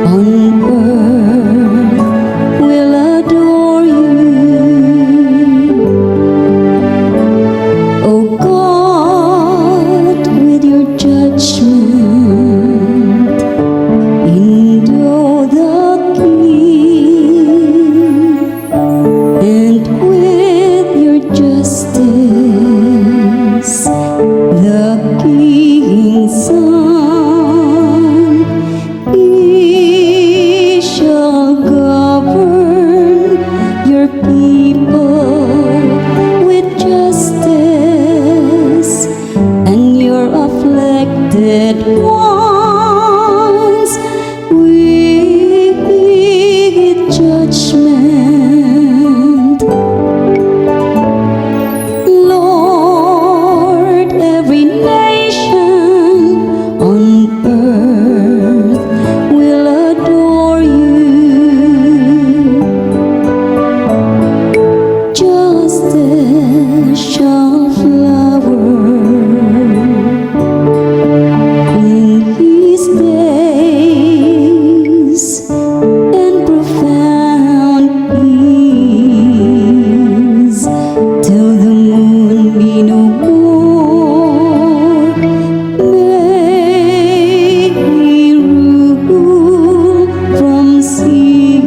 on earth will adore you. O God, with your judgment, endow the King, and with your justice, the King's Son. He shall govern your people with justice, and your afflicted ones with judgment. Lord, every nation on earth will adore you. Justice shall flower in his days, and profound peace till the moon be no more. May he rule from sea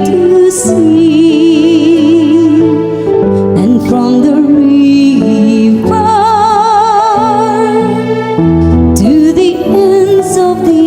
to sea, and from the river to the ends of the